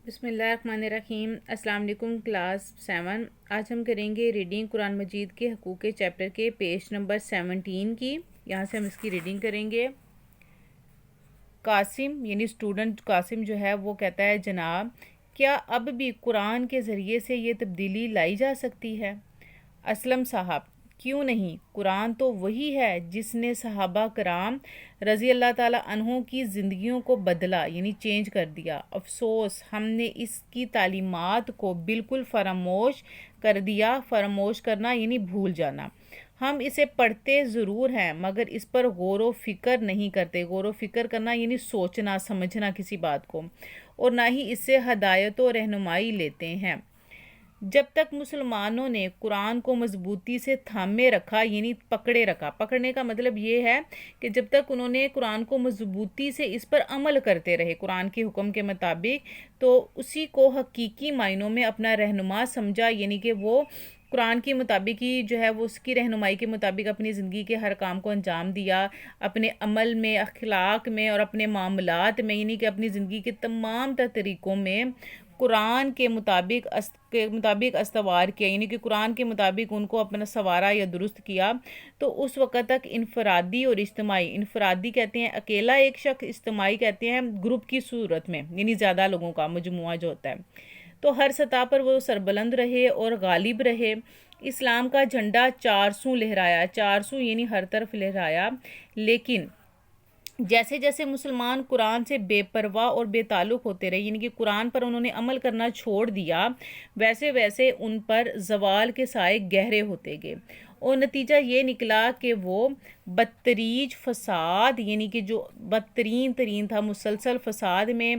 بسم اللہ الرحمن الرحیم۔ السلام علیکم کلاس 7۔ آج ہم کریں گے ریڈنگ قرآن مجید کے حقوق چیپٹر کے پیج نمبر 17 کی۔ یہاں سے ہم اس کی ریڈنگ کریں گے۔ قاسم یعنی اسٹوڈنٹ قاسم جو ہے وہ کہتا ہے، جناب کیا اب بھی قرآن کے ذریعے سے یہ تبدیلی لائی جا سکتی ہے؟ اسلم صاحب، کیوں نہیں؟ قرآن تو وہی ہے جس نے صحابہ کرام رضی اللہ تعالیٰ عنہ کی زندگیوں کو بدلا یعنی چینج کر دیا۔ افسوس ہم نے اس کی تعلیمات کو بالکل فراموش کر دیا۔ فراموش کرنا یعنی بھول جانا۔ ہم اسے پڑھتے ضرور ہیں مگر اس پر غور و فکر نہیں کرتے۔ غور و فکر کرنا یعنی سوچنا سمجھنا کسی بات کو، اور نہ ہی اس سے ہدایت و رہنمائی لیتے ہیں۔ جب تک مسلمانوں نے قرآن کو مضبوطی سے تھامے رکھا یعنی پکڑے رکھا، پکڑنے کا مطلب یہ ہے کہ جب تک انہوں نے قرآن کو مضبوطی سے اس پر عمل کرتے رہے قرآن کے حکم کے مطابق، تو اسی کو حقیقی معنوں میں اپنا رہنما سمجھا، یعنی کہ وہ قرآن کے مطابق ہی جو ہے وہ اس کی رہنمائی کے مطابق اپنی زندگی کے ہر کام کو انجام دیا، اپنے عمل میں، اخلاق میں اور اپنے معاملات میں، یعنی کہ اپنی زندگی کے تمام تر طریقوں میں قرآن کے مطابق استوار کیا، یعنی کہ قرآن کے مطابق ان کو اپنا سوارا یا درست کیا۔ تو اس وقت تک انفرادی اور اجتماعی، انفرادی کہتے ہیں اکیلا ایک شخص، اجتماعی کہتے ہیں گروپ کی صورت میں، یعنی زیادہ لوگوں کا مجموعہ جو ہوتا ہے، تو ہر سطح پر وہ سربلند رہے اور غالب رہے۔ اسلام کا جھنڈا 400 لہرایا، 400 یعنی ہر طرف لہرایا، لیکن جیسے جیسے مسلمان قرآن سے بے پرواہ اور بے تعلق ہوتے رہے، یعنی کہ قرآن پر انہوں نے عمل کرنا چھوڑ دیا، ویسے ویسے ان پر زوال کے سائے گہرے ہوتے گئے، اور نتیجہ یہ نکلا کہ وہ بدتریج فساد، یعنی کہ جو بدترین ترین تھا، مسلسل فساد میں،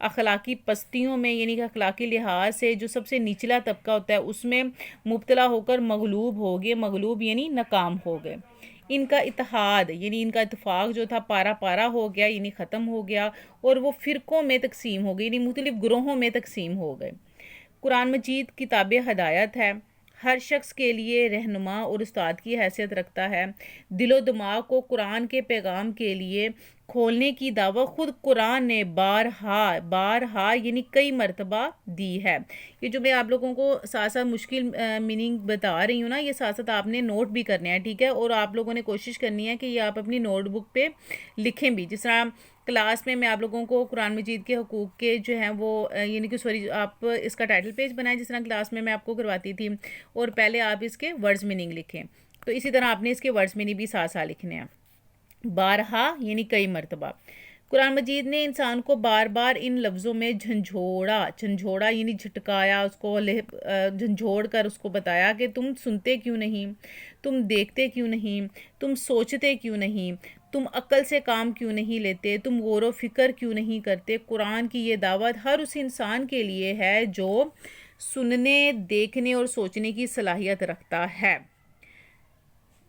اخلاقی پستیوں میں، یعنی کہ اخلاقی لحاظ سے جو سب سے نچلا طبقہ ہوتا ہے اس میں مبتلا ہو کر مغلوب ہو گئے۔ مغلوب یعنی ناکام ہو گئے۔ ان کا اتحاد یعنی ان کا اتفاق جو تھا پارا پارا ہو گیا، یعنی ختم ہو گیا، اور وہ فرقوں میں تقسیم ہو گئی، یعنی مختلف گروہوں میں تقسیم ہو گئے۔ قرآن مجید کتاب ہدایت ہے، ہر شخص کے لیے رہنما اور استاد کی حیثیت رکھتا ہے۔ دل و دماغ کو قرآن کے پیغام کے لیے کھولنے کی دعوت خود قرآن نے بارہا یعنی کئی مرتبہ دی ہے۔ یہ جو میں آپ لوگوں کو ساتھ ساتھ مشکل میننگ بتا رہی ہوں نا، یہ ساتھ ساتھ آپ نے نوٹ بھی کرنے ہیں، ٹھیک ہے؟ اور آپ لوگوں نے کوشش کرنی ہے کہ یہ آپ اپنی نوٹ بک پہ لکھیں بھی، جس طرح کلاس میں آپ لوگوں کو قرآن مجید کے حقوق کے جو ہیں وہ یعنی کہ آپ اس کا ٹائٹل پیج بنائیں، جس طرح کلاس میں آپ کو کرواتی تھی، اور پہلے آپ اس کے ورڈز میننگ لکھیں، تو اسی طرح آپ نے اس کے ورڈز میننگ بھی ساتھ ساتھ لکھنے ہیں۔ بارہا یعنی کئی مرتبہ قرآن مجید نے انسان کو بار بار ان لفظوں میں جھنجھوڑا یعنی جھٹکایا، اس کو جھنجھوڑ کر اس کو بتایا کہ تم سنتے کیوں نہیں، تم دیکھتے کیوں نہیں، تم سوچتے کیوں نہیں، تم عقل سے کام کیوں نہیں لیتے، تم غور و فکر کیوں نہیں کرتے۔ قرآن کی یہ دعوت ہر اس انسان کے لیے ہے جو سننے، دیکھنے اور سوچنے کی صلاحیت رکھتا ہے۔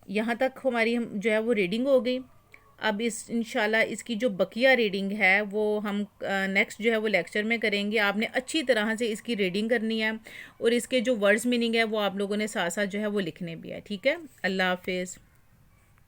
یہاں تک ہماری جو ہے وہ ریڈنگ ہو گئی۔ اب انشاءاللہ اس کی جو بقیہ ریڈنگ ہے وہ ہم نیکسٹ جو ہے وہ لیکچر میں کریں گے۔ آپ نے اچھی طرح سے اس کی ریڈنگ کرنی ہے، اور اس کے جو ورڈز میننگ ہے وہ آپ لوگوں نے ساتھ ساتھ جو ہے وہ لکھنے بھی ہے، ٹھیک ہے؟ اللہ حافظ۔